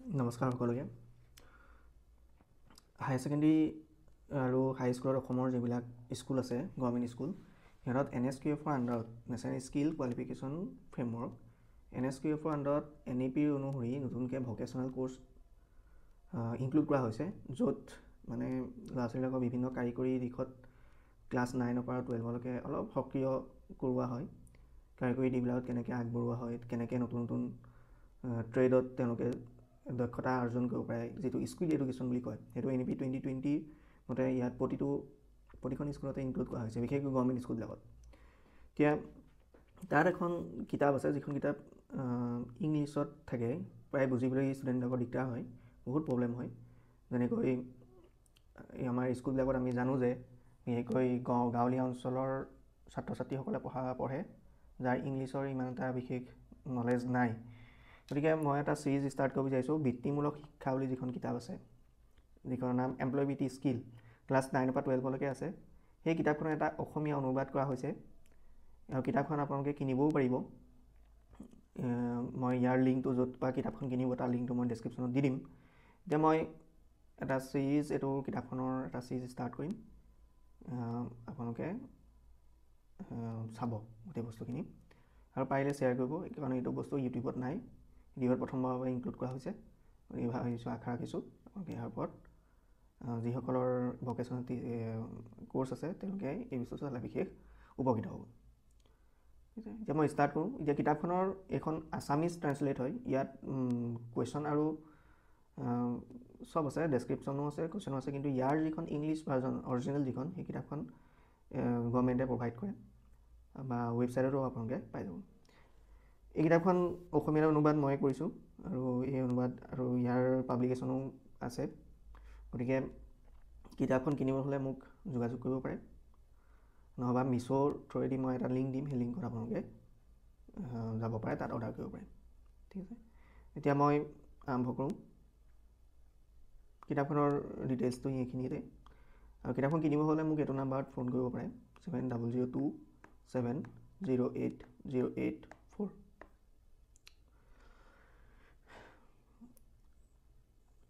নমস্কাৰ সকলোকে। হাই ছেকেণ্ডেৰী আৰু হাই স্কুলৰ অসমৰ যিবিলাক স্কুল আছে গভৰ্ণমেণ্ট স্কুল সিহঁতত NSQFৰ আণ্ডাৰত নেশ্যনেল স্কিল কোৱালিফিকেশ্যন ফ্ৰেমৱৰ্ক NSQFৰ আণ্ডাৰত NEP অনুসৰি নতুনকৈ ভকেশ্যনেল কোৰ্চ ইনক্লুড কৰা হৈছে, য'ত মানে ল'ৰা ছোৱালীবিলাকক বিভিন্ন কাৰিকৰী দিশত ক্লাছ 9ৰ পৰা 12লৈকে অলপ সক্ৰিয় কৰোৱা হয়। কাৰিকৰী দিশবিলাকত কেনেকৈ আগবঢ়োৱা হয়, কেনেকৈ নতুন নতুন ট্ৰেডত তেওঁলোকে দক্ষতা অৰ্জন কৰিব পাৰে, যিটো স্কিল এডুকেশ্যন বুলি কয়, সেইটো NEP 2020 মতে ইয়াত প্ৰতিখন স্কুলতে ইনক্লুড কৰা হৈছে, বিশেষকৈ গভৰ্ণমেণ্ট স্কুলবিলাকত। এতিয়া তাত এখন কিতাপ আছে, যিখন কিতাপ ইংলিছত থাকে, প্ৰায় বুজিবলৈ ষ্টুডেণ্টবিলাকৰ দিগদাৰ হয়, বহুত প্ৰব্লেম হয়। যেনেকৈ আমাৰ স্কুলবিলাকত আমি জানো যে বিশেষকৈ গাঁৱলীয়া অঞ্চলৰ ছাত্ৰ ছাত্ৰীসকলে পঢ়ে, যাৰ ইংলিছৰ ইমান এটা বিশেষ নলেজ নাই। গতিকে মই এটা ছিৰিজ ষ্টাৰ্ট কৰিব বিচাৰিছোঁ, বৃত্তিমূলক শিক্ষা বুলি যিখন কিতাপ আছে, যিখনৰ নাম এমপ্লয়বিলিটি স্কিল, ক্লাছ 9ৰ পৰা 12লৈকে আছে। সেই কিতাপখনৰ এটা অসমীয়া অনুবাদ কৰা হৈছে আৰু কিতাপখন আপোনালোকে কিনিবও পাৰিব। মই ইয়াৰ লিংকটো য'ত পৰা কিতাপখন কিনিব তাৰ লিংকটো মই ডেছক্ৰিপশ্যনত দি দিম। এতিয়া মই এটা ছিৰিজ কিতাপখনৰ এটা ছিৰিজ ষ্টাৰ্ট কৰিম, আপোনালোকে চাব গোটেই বস্তুখিনি আৰু পাৰিলে শ্বেয়াৰ কৰিব, কাৰণ এইটো বস্তু ইউটিউবত নাই, ইউটিউবত প্ৰথমবাৰৰ বাবে ইনক্লুড কৰা হৈছে। গতিকে আশা ৰাখিছোঁ আপোনালোকে ইয়াৰ ওপৰত যিসকলৰ ভকেশ্যনেল কোৰ্চ আছে তেওঁলোকে এই বস্তুটো চালে বিশেষ উপকৃত হ'ব। এতিয়া মই ষ্টাৰ্ট কৰোঁ। এতিয়া কিতাপখনৰ এইখন আছামিজ ট্ৰান্সলেট হয়, ইয়াত কুৱেশ্যন আৰু চব আছে, ডেছক্ৰিপশ্যনো আছে, কুৱেশ্যনো আছে, কিন্তু ইয়াৰ যিখন ইংলিছ ভাৰ্জন অৰিজিনেল যিখন, সেই কিতাপখন গভৰ্ণমেণ্টে প্ৰভাইড কৰে বা ৱেবছাইটতো আপোনালোকে পাই যাব। এই কিতাপখন অসমীয়া অনুবাদ মই কৰিছোঁ আৰু এই অনুবাদ আৰু ইয়াৰ পাব্লিকেশ্যনো আছে। গতিকে কিতাপখন কিনিব হ'লে মোক যোগাযোগ কৰিব পাৰে, নহবা মিছ'ৰ থ্ৰুৱেদি মই এটা লিংক দিম, সেই লিংকত আপোনালোকে যাব পাৰে, তাত অৰ্ডাৰ কৰিব পাৰে। ঠিক আছে, এতিয়া মই আৰম্ভ কৰোঁ। কিতাপখনৰ ডিটেইলছটো এইখিনিতে, আৰু কিতাপখন কিনিব হ'লে মোক এইটো নাম্বাৰত ফোন কৰিব পাৰে, 7002708084।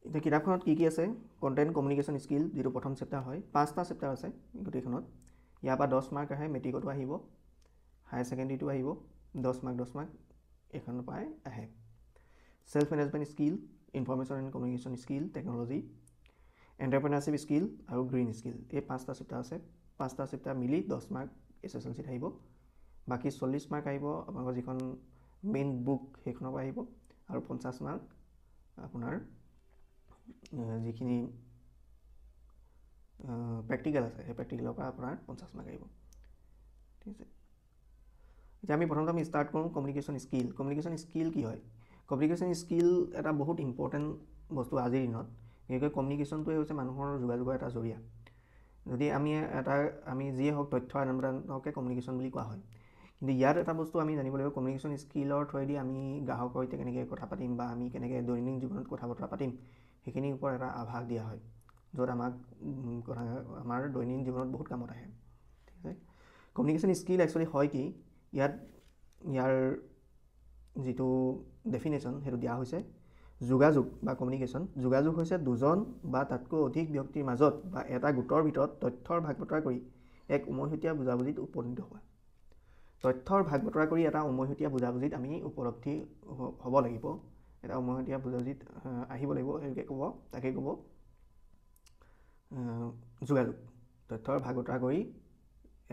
এতিয়া কিতাপখনত কি আছে, কণ্টেণ্ট কমিউনিকেশ্যন স্কিল, যিটো প্ৰথম চেপ্টাৰ হয়, 5টা চেপ্টাৰ আছে গোটেইখনত। ইয়াৰ পৰা 10 মাৰ্ক আহে, মেট্ৰিকতো আহিব, হায়াৰ ছেকেণ্ডেৰীটো আহিব, 10 মাৰ্ক এইখনৰ পৰাই আহে। Self management skill, information and communication skill, technology, entrepreneurship skill আৰু গ্ৰীণ স্কিল, এই 5টা চেপ্টাৰ আছে। 5টা চেপ্টাৰ মিলি 10 মাৰ্ক SSLCত আহিব। বাকী 40 মাৰ্ক আহিব আপোনালোকৰ যিখন মেইন বুক সেইখনৰ পৰা আহিব, আৰু 50 মাৰ্ক আপোনাৰ যিখিনি প্ৰেক্টিকেল আছে, সেই প্ৰেক্টিকেলৰ পৰা আপোনাৰ 50 মাৰ্ক আহিব। ঠিক আছে, এতিয়া আমি প্ৰথমতে ষ্টাৰ্ট কৰোঁ কমিউনিকেশ্যন স্কিল। কমিউনিকেশ্যন স্কিল কি হয়? কমিউনিকেশ্যন স্কিল এটা বহুত ইম্পৰ্টেণ্ট বস্তু আজিৰ দিনত। বিশেষকৈ কমিউনিকেশ্যনটোৱে হৈছে মানুহৰ যোগাযোগৰ এটা জৰিয়া। যদি আমি যিয়ে হওক তথ্য আদান প্ৰদানকে কমিউনিকেশ্যন বুলি কোৱা হয়, কিন্তু ইয়াত এটা বস্তু আমি জানিব লাগিব, কমিউনিকেশ্যন স্কিলৰ থ্ৰুৱেদি আমি গ্ৰাহকৰ সৈতে কেনেকৈ কথা পাতিম বা আমি কেনেকৈ দৈনন্দিন জীৱনত কথা বতৰা পাতিম, সেইখিনিৰ ওপৰত এটা আভাস দিয়া হয়, য'ত আমাৰ দৈনন্দিন জীৱনত বহুত কামত আহে। ঠিক আছে, কমিউনিকেশ্যন স্কিল একচুৱেলি হয় কি, ইয়াৰ যিটো ডেফিনেশ্যন সেইটো দিয়া হৈছে, যোগাযোগ বা কমিউনিকেশ্যন, যোগাযোগ হৈছে দুজন বা তাতকৈ অধিক ব্যক্তিৰ মাজত বা এটা গোটৰ ভিতৰত তথ্যৰ ভাগ বতৰা কৰি এক উমৈহতীয়া বুজাবুজিত উপনীত হোৱা। তথ্যৰ ভাগ বতৰা কৰি এটা উমৈহতীয়া বুজাবুজিত আমি উপলব্ধি হ'ব লাগিব, এটা উমৈহতীয়া বুজাবুজিত আহিব লাগিব, তাকে ক'ব যোগাযোগ। তথ্যৰ ভাগ বতৰা কৰি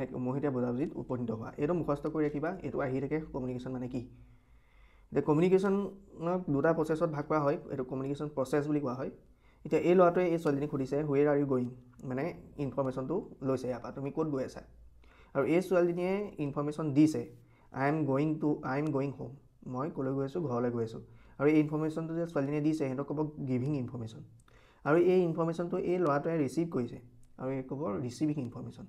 এক উমৈহতীয়া বুজাবুজিত উপনীত হোৱা, এইটো মুখস্থ কৰি ৰাখিবা, এইটো আহি থাকে কমিউনিকেশ্যন মানে কি। এতিয়া কমিউনিকেশ্যনক দুটা প্ৰচেছত ভাগ কৰা হয়, এইটো কমিউনিকেশ্যন প্ৰচেছ বুলি কোৱা হয়। এতিয়া এই ল'ৰাটোৱে এই ছোৱালীজনীক সুধিছে হুৱেৰ আৰ ইউ গ'য়িং, মানে ইনফৰমেশ্যনটো লৈছে ইয়াৰ পৰা, তুমি ক'ত গৈ আছা, আৰু এই ছোৱালীজনীয়ে ইনফৰমেশ্যন দিছে আই এম গ'য়িং হোম, মই ক'লৈ গৈ আছোঁ, ঘৰলৈ গৈ আছোঁ। আৰু এই ইনফৰমেশ্যনটো যে ছোৱালীজনীয়ে দিছে সিহঁতক ক'ব গিভিং ইনফৰমেশ্যন, আৰু এই ইনফৰমেশ্যনটো এই ল'ৰাটোৱে ৰিচিভ কৰিছে, আৰু এই ক'ব ৰিচিভিং ইনফৰমেশ্যন।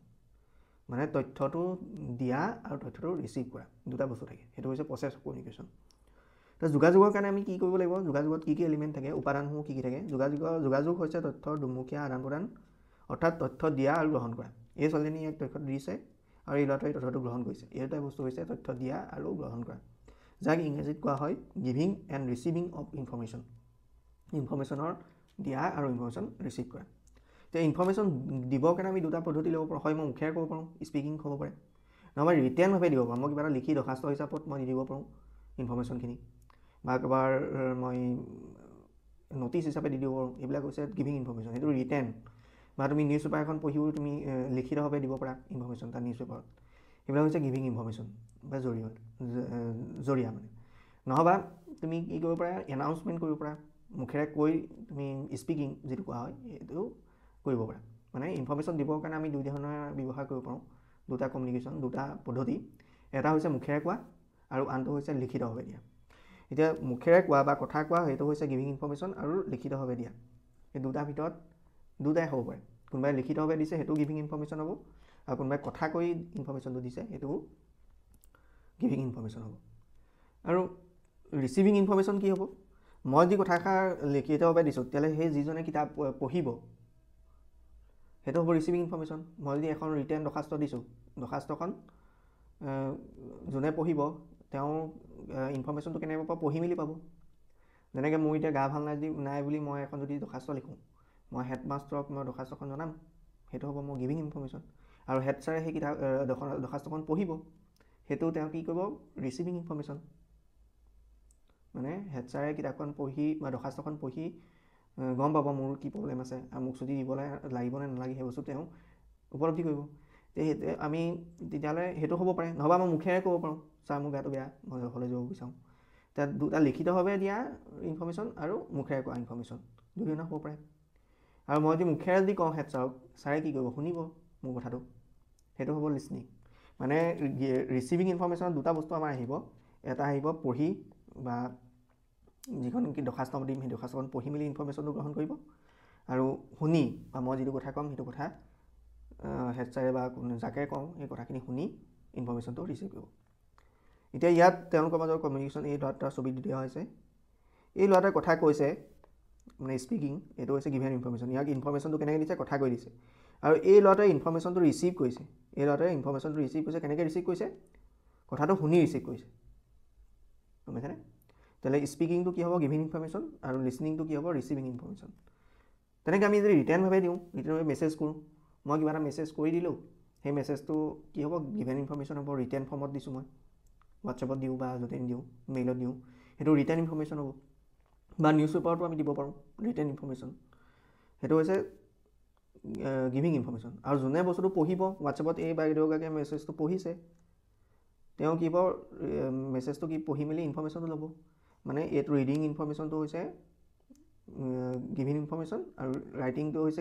মানে তথ্যটো দিয়া আৰু তথ্যটো ৰিচিভ কৰা, দুটা বস্তু থাকে, সেইটো হৈছে প্ৰচেছ অফ কমিউনিকেশ্যন। তো যোগাযোগৰ কাৰণে আমি কি কৰিব লাগিব, যোগাযোগত কি এলিমেণ্ট থাকে, উপাদানসমূহ কি থাকে। যোগাযোগ হৈছে তথ্যৰ দুমুখীয়া আদান প্ৰদান, অৰ্থাৎ তথ্য দিয়া আৰু গ্ৰহণ কৰা। এই ছোৱালীজনীয়ে এক তথ্য দিছে আৰু এই ল'ৰাটোৱে তথ্যটো গ্ৰহণ কৰিছে, এই দুটা বস্তু হৈছে তথ্য দিয়া আৰু গ্ৰহণ কৰা, যাক ইংৰাজীত কোৱা হয় giving and receiving of information. ইনফৰমেশ্যনৰ দিয়া আৰু ইনফৰমেশ্যন ৰিচিভ কৰা এতিয়া ইনফৰমেশ্যন দিবৰ কাৰণে আমি দুটা পদ্ধতি ল'ব পাৰোঁ হয় মই মুখেৰে ক'ব পাৰোঁ স্পিকিং হ'ব পাৰে নহ'বা ৰিটেনভাৱে দিব পাৰোঁ মই কিবা এটা লিখি দৰখাস্ত হিচাপত মই দি দিব পাৰোঁ ইনফৰমেশ্যনখিনি বা এবাৰ মই ন'টিছ হিচাপে দি দিব পাৰোঁ এইবিলাক হৈছে গিভিং ইনফৰমেশ্যন সেইটো ৰিটেন বা তুমি নিউজ পেপাৰ এখন পঢ়িও তুমি লিখিতভাৱে দিব পাৰা ইনফৰমেশ্যন তাৰ নিউজ পেপাৰত এইবিলাক হৈছে গিভিং ইনফৰমেশ্যন বা জৰিয়া মানে নহ'বা তুমি কি কৰিব পাৰা এনাউন্সমেণ্ট কৰিব পাৰা মুখেৰে কৈ তুমি স্পিকিং যিটো কোৱা হয় সেইটো কৰিব পাৰা মানে ইনফৰমেশ্যন দিবৰ কাৰণে আমি দুই ধৰণৰ ব্যৱহাৰ কৰিব পাৰোঁ দুটা কমিউনিকেশ্যন দুটা পদ্ধতি এটা হৈছে মুখেৰে কোৱা আৰু আনটো হৈছে লিখিতভাৱে দিয়া এতিয়া মুখেৰে কোৱা বা কথা কোৱা সেইটো হৈছে গিভিং ইনফৰমেশ্যন আৰু লিখিতভাৱে দিয়া এই দুটাৰ ভিতৰত দুটাই হ'ব পাৰে কোনোবাই লিখিতভাৱে দিছে সেইটো গিভিং ইনফৰমেশ্যন হ'ব আৰু কোনোবাই কথা কৈ ইনফৰমেশ্যনটো দিছে সেইটো গিভিং ইনফৰমেশ্যন হ'ব আৰু ৰিচিভিং ইনফৰমেশ্যন কি হ'ব মই যি কথাষাৰ লিখিতভাৱে দিছোঁ তেতিয়াহ'লে সেই যিজনে কিতাপ পঢ়িব সেইটো হ'ব ৰিচিভিং ইনফৰমেশ্যন মই যদি এখন ৰিটেন দৰখাস্ত দিছোঁ দৰখাস্তখন যোনে পঢ়িব তেওঁৰ ইনফৰমেশ্যনটো কেনেকৈ পাব পঢ়ি মেলি পাব যেনেকৈ মোৰ এতিয়া গা ভাল নাই বুলি মই এখন যদি দৰখাস্ত লিখোঁ মই হেডমাষ্টাৰক মই দৰখাস্তখন জনাম সেইটো হ'ব মোৰ গিভিং ইনফৰমেশ্যন আৰু হেড ছাৰে সেই কিতাপ দৰখাস্তখন পঢ়িব সেইটো তেওঁ কি কৰিব ৰিচিভিং ইনফৰমেশ্যন মানে হেড ছাৰে কিতাপখন পঢ়ি বা দৰখাস্তখন পঢ়ি গম পাব মোৰ কি প্ৰব্লেম আছে আৰু মোক ছুটি দিব লাগিব নে নালাগে সেই বস্তু তেওঁ উপলব্ধি কৰিব আমি তেতিয়াহ'লে সেইটো হ'ব পাৰে নহ'বা মই মুখেৰে ক'ব পাৰোঁ ছাৰ মোৰ গাটো বেয়া মই ঘৰলৈ যাব বিচাৰোঁ তাত দুটা লিখিতভাৱে দিয়া ইনফৰমেশ্যন আৰু মুখেৰে কোৱা ইনফৰমেশ্যন দুধৰণৰ হ'ব পাৰে আৰু মই যদি মুখেৰে যদি কওঁ হেড ছাৰক ছাৰে কি কৰিব শুনিব মোৰ কথাটো সেইটো হ'ব লিচনিং মানে ৰিচিভিং ইনফৰমেশ্যনত দুটা বস্তু আমাৰ আহিব এটা আহিব পঢ়ি বা যিখন কি দৰখাস্ত দিম সেই দৰখাস্তখন পঢ়ি মেলি ইনফৰমেশ্যনটো গ্ৰহণ কৰিব আৰু শুনি বা মই যিটো কথা ক'ম সেইটো কথা হেড ছাৰে বা যাকে কওঁ সেই কথাখিনি শুনি ইনফৰমেশ্যনটো ৰিচিভ কৰিব এতিয়া ইয়াত তেওঁলোকৰ মাজৰ কমিউনিকেশ্যন এই ল'ৰাটাৰ ছবি দিয়া হৈছে এই ল'ৰাটোৱে কথা কৈছে মানে স্পিকিং এইটো হৈছে গিভেন ইনফৰমেশ্যন ইয়াক ইনফৰমেশ্যনটো কেনেকৈ দিছে কথা কৈ দিছে আৰু এই ল'ৰাটোৱে ইনফৰমেশ্যনটো ৰিচিভ কৰিছে এই ল'ৰাটোৱে ইনফৰমেশ্যনটো ৰিচিভ কৰিছে কেনেকৈ ৰিচিভ কৰিছে কথাটো শুনি ৰিচিভ কৰিছে গম পাইছেনে তেতিয়াহ'লে স্পিকিংটো কি হ'ব গিভিং ইনফৰমেশ্যন আৰু লিচনিংটো কি হ'ব ৰিচিভিং ইনফৰমেশ্যন তেনেকৈ আমি যদি ৰিটেনভাৱে দিওঁ ৰিটেনভাৱে মেছেজ কৰোঁ মই কিবা এটা মেছেজ কৰি দিলোঁ সেই মেছেজটো কি হ'ব গিভেন ইনফৰমেশ্যন হ'ব ৰিটেন ফৰ্মত দিছোঁ মই হোৱাটছএপত দিওঁ বা য'তে দিওঁ মেইলত দিওঁ সেইটো ৰিটেন ইনফৰমেশ্যন হ'ব বা নিউজ পেপাৰতো আমি দিব পাৰোঁ ৰিটেন ইনফৰমেশ্যন সেইটো হৈছে গিভিং ইনফৰমেশ্যন আৰু যোনে বস্তুটো পঢ়িব হোৱাটছএপত এই বাইদেউগৰাকীয়ে মেছেজটো পঢ়িছে তেওঁ কি হ'ব মেছেজটো কি পঢ়ি মেলি ইনফৰমেশ্যনটো ল'ব মানে এইটো ৰিডিং ইনফৰমেশ্যনটো হৈছে গিভিং ইনফৰমেশ্যন আৰু ৰাইটিংটো হৈছে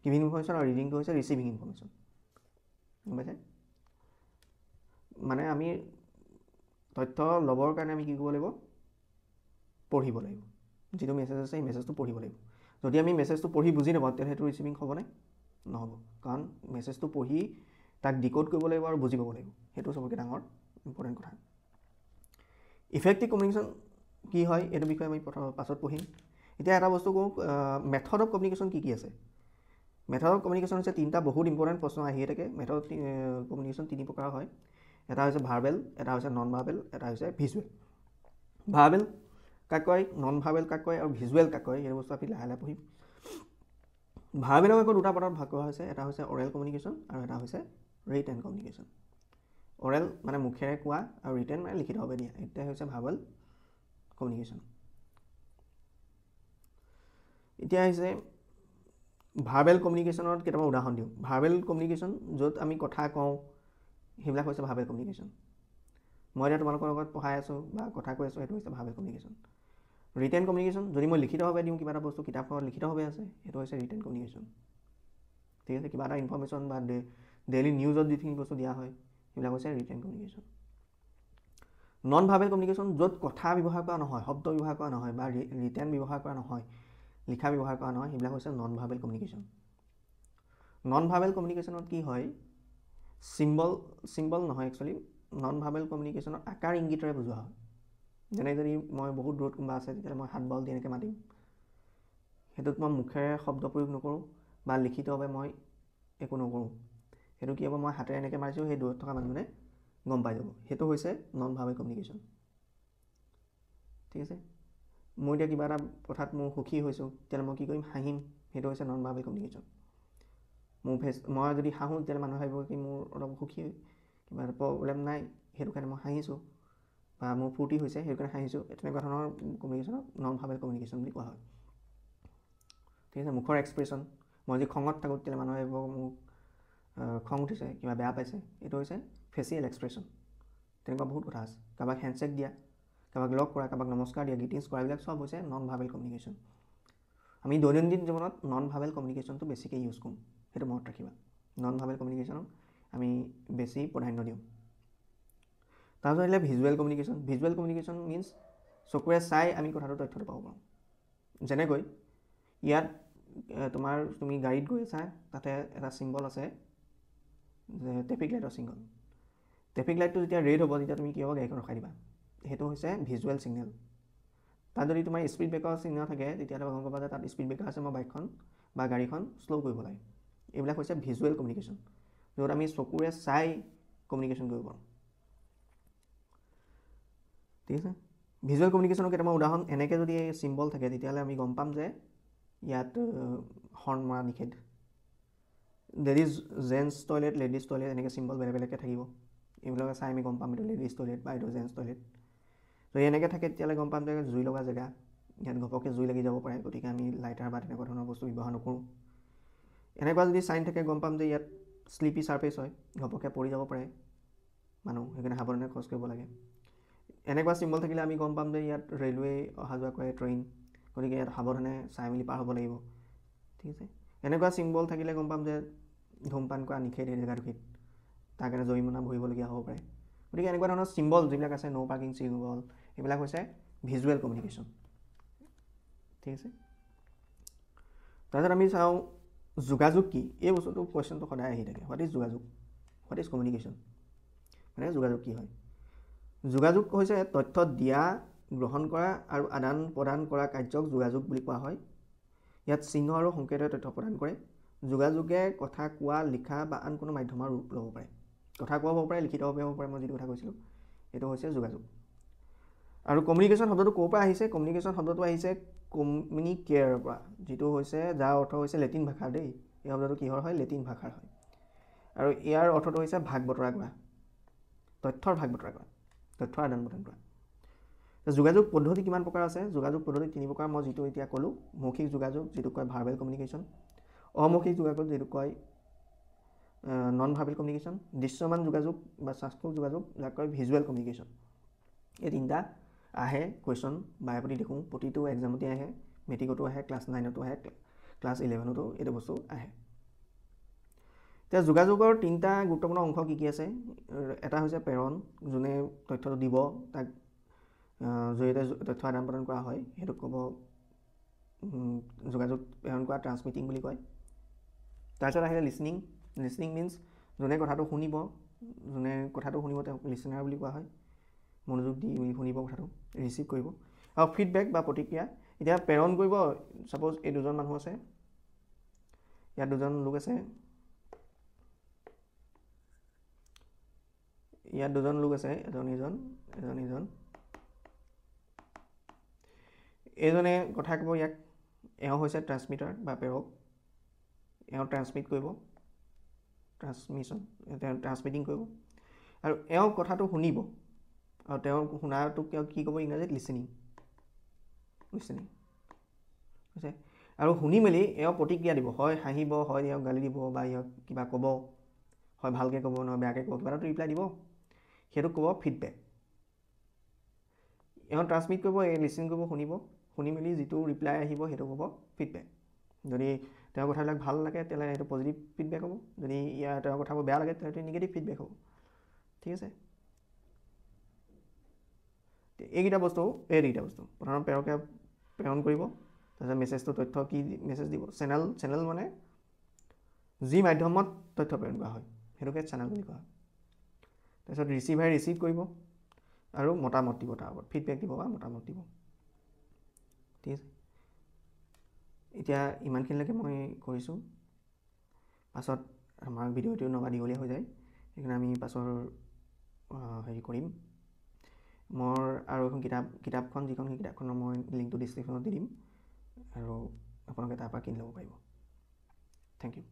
গিভিং ইনফৰমেশ্যন আৰু ৰিডিংটো হৈছে ৰিচিভিং ইনফৰমেশ্যন গম পাইছে মানে আমি তথ্য ল'বৰ কাৰণে আমি কি কৰিব লাগিব পঢ়িব লাগিব যিটো মেছেজ আছে সেই মেছেজটো পঢ়িব লাগিব যদি আমি মেছেজটো পঢ়ি বুজি নাপাওঁ তেতিয়াহ'লে সেইটো ৰিচিভিং হ'বনে নহ'ব কাৰণ মেছেজটো পঢ়ি তাক ডিক'ড কৰিব লাগিব আৰু বুজি পাব লাগিব সেইটো চবতকৈ ডাঙৰ ইম্পৰ্টেণ্ট কথা ইফেক্টিভ কমিউনিকেশ্যন কি হয় এইটো বিষয়ে আমি পাছত পঢ়িম এতিয়া এটা বস্তু কওঁ মেথড অফ কমিউনিকেশ্যন কি কি আছে মেথড অফ কমিউনিকেশ্যন হৈছে তিনিটা বহুত ইম্পৰ্টেণ্ট প্ৰশ্ন আহিয়ে থাকে মেথড অফ কমিউনিকেশ্যন তিনি প্ৰকাৰ হয় এটা হৈছে ভাৰ্বেল এটা হৈছে নন ভাৰ্বেল এটা হৈছে ভিজুৱেল ভাৰ্বেল কাক কয় নন ভাৰ্বেল কাক কয় আৰু ভিজুৱেল কাক কয় এই বস্তু আমি লাহে লাহে পঢ়িম ভাৰ্বেলক আকৌ দুটা পাৰ্টত ভাগ কৰা হৈছে এটা হৈছে অৰেল কমিউনিকেশ্যন আৰু এটা হৈছে ৰিটেন কমিউনিকেশ্যন অৰেল মানে মুখেৰে কোৱা আৰু ৰিটেন মানে লিখিতভাৱে দিয়া এইটোৱে হৈছে ভাৰ্বেল কমিউনিকেশ্যন এতিয়া হৈছে ভাৰ্বেল কমিউনিকেশ্যনত কেইটামান উদাহৰণ দিওঁ ভাৰ্বেল কমিউনিকেশ্যন য'ত আমি কথা কওঁ সেইবিলাক হৈছে ভাৰ্বেল কমিউনিকেশ্যন মই এতিয়া তোমালোকৰ লগত পঢ়াই আছোঁ বা কথা কৈ আছোঁ সেইটো হৈছে ভাৰ্বেল কমিউনিকেশ্যন ৰিটেন কমিউনিকেশ্যন যদি মই লিখিতভাৱে দিওঁ কিবা এটা বস্তু কিতাপখনত লিখিতভাৱে আছে সেইটো হৈছে ৰিটেন কমিউনিকেশ্যন ঠিক আছে কিবা এটা ইনফৰমেশ্যন বা ডেইলি নিউজত যিখিনি বস্তু দিয়া হয় সেইবিলাক হৈছে written communication non verbal communication য'ত কথা ব্যৱহাৰ কৰা নহয় শব্দ ব্যৱহাৰ কৰা নহয় বা ৰিটেন ব্যৱহাৰ কৰা নহয় লিখা ব্যৱহাৰ কৰা নহয় সেইবিলাক হৈছে non verbal communication non verbal কমিউনিকেশ্যনত কি হয় চিম্বল নহয় একচুৱেলি নন ভাৰ্বেল কমিউনিকেশ্যনৰ আকাৰ ইংগিতেৰে বুজোৱা হয় যেনে যদি মই বহুত দূৰত কোনোবা আছে তেতিয়াহ'লে মই হাত বল দি এনেকৈ মাতিম সেইটোত মই মুখেৰে শব্দ প্ৰয়োগ নকৰোঁ বা লিখিতভাৱে মই একো নকৰোঁ সেইটো কি হ'ব মই হাতেৰে এনেকৈ মাৰিছোঁ সেই দূৰত থকা মানুহজনে গম পাই যাব সেইটো হৈছে নন ভাৰ্বেল কমিউনিকেশ্যন ঠিক আছে মই এতিয়া কিবা এটা কথাত মই সুখী হৈছোঁ তেতিয়াহ'লে মই কি কৰিম হাঁহিম সেইটো হৈছে নন ভাৰ্বেল কমিউনিকেশ্যন মই যদি হাঁহোঁ তেতিয়াহ'লে মানুহে ভাবিব কি মোৰ অলপ সুখী কিবা এটা প্ৰব্লেম নাই সেইটো কাৰণে মই হাঁহিছোঁ বা মোৰ ফূৰ্তি হৈছে সেইটো কাৰণে হাঁহিছোঁ তেনেকুৱা ধৰণৰ কমিউনিকেশ্যনক নন ভাৰ্বেল কমিউনিকেশ্যন বুলি কোৱা হয় ঠিক আছে মুখৰ এক্সপ্ৰেশ্যন মই যদি খঙত থাকোঁ তেতিয়াহ'লে মানুহে ভাবিব মোক খং উঠিছে কিবা বেয়া পাইছে এইটো হৈছে ফেচিয়েল এক্সপ্ৰেশ্যন তেনেকুৱা বহুত কথা আছে কাৰোবাক হেণ্ডশ্বেক দিয়া কাৰোবাক লগ কৰা কাৰোবাক নমস্কাৰ দিয়া গ্ৰিটিংছ কৰা এইবিলাক চব হৈছে নন ভাৰ্বেল কমিউনিকেশ্যন আমি দৈনন্দিন জীৱনত নন ভাৰ্বেল কমিউনিকেশ্যনটো বেছিকৈ ইউজ কৰোঁ সেইটো মনত ৰাখিবা নন ভাৰ্বেল কমিউনিকেশ্যনক আমি বেছি প্ৰাধান্য দিওঁ তাৰপিছত আহিলে ভিজুৱেল কমিউনিকেশ্যন মিনছ চকুৰে চাই আমি কথাটো তথ্যটো পাব পাৰোঁ যেনেকৈ ইয়াত তুমি গাড়ীত গৈ আছা তাতে এটা চিম্বল আছে যে ট্ৰেফিক লাইটৰ চিম্বল ট্ৰেফিক লাইটটো যেতিয়া ৰেড হ'ব তেতিয়া তুমি কি হ'ব গাড়ীখন ৰখাই দিবা সেইটো হৈছে ভিজুৱেল ছিগনেল তাত যদি তোমাৰ স্পীড ব্ৰেকাৰ চিগনেল থাকে তেতিয়াহ'লে গম পাবা যে তাত স্পীড ব্ৰেকাৰ আছে মই বাইকখন বা গাড়ীখন শ্ল' কৰিব লাগে এইবিলাক হৈছে ভিজুৱেল কমিউনিকেশ্যন য'ত আমি চকুৰে চাই কমিউনিকেশ্যন কৰিব পাৰোঁ ঠিক আছে ভিজুৱেল কমিউনিকেশ্যনৰ কেইটামান উদাহৰণ এনেকৈ যদি চিম্বল থাকে তেতিয়াহ'লে আমি গম পাম যে ইয়াত হৰ্ণ মৰা নিষেধ জেন্টছ টয়লেট লেডিজ টয়লেট এনেকৈ চিম্বল বেলেগ বেলেগকৈ থাকিব এইবিলাকে চাই আমি গম পাম এইটো লেডিজ টয়লেট বা এইটো জেন্টছ টয়লেট যদি এনেকৈ থাকে তেতিয়াহ'লে গম পাম যে জুই লগা জেগা ইয়াত ঘপককৈ জুই লাগি যাব পাৰে গতিকে আমি লাইটাৰ বা তেনেকুৱা ধৰণৰ বস্তু ব্যৱহাৰ নকৰোঁ এনেকুৱা যদি চাইন থাকে গম পাম যে ইয়াত শ্লিপি ছাৰ্ফেচ হয় ঘপককৈ পৰি যাব পাৰে মানুহ সেইকাৰণে সাৱধানে খৰচ কৰিব লাগে এনেকুৱা চিম্বল থাকিলে আমি গম পাম যে ইয়াত ৰেলৱে অহা যোৱা কৰে ট্ৰেইন গতিকে ইয়াত সাৱধানে চাই মেলি পাৰ হ'ব লাগিব ঠিক আছে এনেকুৱা চিম্বল থাকিলে গম পাম যে ধূমপান কৰা নিষেধ এই জেগাডোখৰিত তাৰ কাৰণে জৰিমনা ভৰিবলগীয়া হ'ব পাৰে গতিকে এনেকুৱা ধৰণৰ চিম্বল যিবিলাক আছে ন' পাৰ্কিং চিম্বল এইবিলাক হৈছে ভিজুৱেল কমিউনিকেশ্যন ঠিক আছে তাৰপিছত আমি চাওঁ যোগাযোগ কি এই বস্তুটো কুৱেশ্যনটো সদায় আহি থাকে হোৱাট ইজ যোগাযোগ হোৱাট ইজ কমিউনিকেশ্যন মানে যোগাযোগ কি হয় যোগাযোগ হৈছে তথ্য দিয়া গ্ৰহণ কৰা আৰু আদান প্ৰদান কৰা কাৰ্যক যোগাযোগ বুলি কোৱা হয় ইয়াত চিহ্ন আৰু সংকেতৰে তথ্য প্ৰদান কৰে যোগাযোগে কথা কোৱা লিখা বা আন কোনো মাধ্যমৰ ৰূপ ল'ব পাৰে কথা কোৱা হ'ব পাৰে লিখিতভাৱে হ'ব পাৰে মই যিটো কথা কৈছিলোঁ এইটো হৈছে যোগাযোগ আৰু কমিউনিকেশ্যন শব্দটো ক'ৰ পৰা আহিছে কমিউনিকেশ্যন শব্দটো আহিছে কমিউনিকেয়াৰৰ পৰা যিটো হৈছে যাৰ অৰ্থ হৈছে লেটিন ভাষাৰ দেই এই শব্দটো কিহৰ হয় লেটিন ভাষাৰ হয় আৰু ইয়াৰ অৰ্থটো হৈছে ভাগ বতৰা কৰা তথ্যৰ ভাগ বতৰা কৰা তথ্যৰ আদান প্ৰদান কৰা যোগাযোগ পদ্ধতি কিমান প্ৰকাৰ আছে যোগাযোগ পদ্ধতি 3 প্ৰকাৰ মই যিটো এতিয়া ক'লোঁ মৌখিক যোগাযোগ যিটো কয় ভাৰ্বেল কমিউনিকেশ্যন অমৌখিক যোগাযোগ যিটো কয় নন ভাৰ্বেল কমিউনিকেশ্যন দৃশ্যমান যোগাযোগ বা সাংস্কৃতিক যোগাযোগ যাক কয় ভিজুৱেল কমিউনিকেশ্যন এই তিনিটা আহে কুৱেশ্যন বাৰে প্ৰতি দেখোঁ প্ৰতিটো এক্সামতে আহে মেট্ৰিকতো আহে ক্লাছ 9তো আহে ক্লাছ 11তো এইটো বস্তু আহে এতিয়া যোগাযোগৰ 3টা গুৰুত্বপূৰ্ণ অংশ কি কি আছে এটা হৈছে প্ৰেৰণ যোনে তথ্যটো দিব তাক জৰিয়তে তথ্য আদান প্ৰদান কৰা হয় সেইটোক ক'ব যোগাযোগ প্ৰেৰণ কৰা ট্ৰান্সমিটিং বুলি কয় তাৰপিছত আহিলে লিছনিং মিনছ যোনে কথাটো শুনিব তেওঁক লিছনাৰ বুলি কোৱা হয় মনোযোগ দি শুনিব কথাটো ৰিচিভ কৰিব আৰু ফিডবেক বা প্ৰতিক্ৰিয়া এতিয়া প্ৰেৰণ কৰিব ছাপ'জ এই দুজন মানুহ আছে ইয়াত দুজন লোক আছে এজন এইজনে কথা ক'ব ইয়াক এওঁ হৈছে ট্ৰান্সমিটাৰ বা প্ৰেৰক এওঁ ট্ৰান্সমিট কৰিব ট্ৰান্সমিটিং কৰিব আৰু এওঁ কথাটো শুনিব আৰু তেওঁ শুনাটোক কি ক'ব ইংৰাজীত লিচেনিং হৈছে আৰু শুনি মেলি এওঁ প্ৰতিক্ৰিয়া দিব হয় হাঁহিব হয় এওঁ গালি দিব বা এওঁ কিবা ক'ব হয় ভালকৈ ক'ব নহয় বেয়াকৈ ক'ব কিবা এটা ৰিপ্লাই দিব সেইটোক ক'ব ফিডবেক এওঁ ট্ৰান্সমিট কৰিব লিচেনিং কৰিব শুনি মেলি যিটো ৰিপ্লাই আহিব সেইটো ক'ব ফিডবেক যদি তেওঁৰ কথাবিলাক ভাল লাগে তেতিয়াহ'লে সেইটো পজিটিভ ফিডবেক হ'ব যদি তেওঁৰ কথাবোৰ বেয়া লাগে তেতিয়াহ'লে নিগেটিভ ফিডবেক হ'ব ঠিক আছে এইকেইটা বস্তু প্ৰথম প্ৰেৰকে প্ৰেৰণ কৰিব তাৰপিছত মেছেজটো তথ্য কি মেছেজ দিব চেনেল মানে যি মাধ্যমত তথ্য প্ৰেৰণ কৰা হয় সেইটোকে চেনেল বুলি কোৱা হয় তাৰপিছত ৰিচিভাৰে ৰিচিভ কৰিব আৰু মতামত দিব তাৰ ওপৰত ফিডবেক দিব বা মতামত দিব ঠিক আছে এতিয়া ইমানখিনিলৈকে মই কৰিছোঁ পাছত আমাৰ ভিডিঅ'টো নবা দীঘলীয়া হৈ যায় সেইকাৰণে আমি পাছৰ হেৰি কৰিম মোৰ আৰু এখন কিতাপখন যিখন সেই কিতাপখনৰ মই লিংকটো ডিছক্ৰিপশ্যনত দি দিম আৰু আপোনালোকে তাৰ পৰা কিনি ল'ব পাৰিব। Thank U.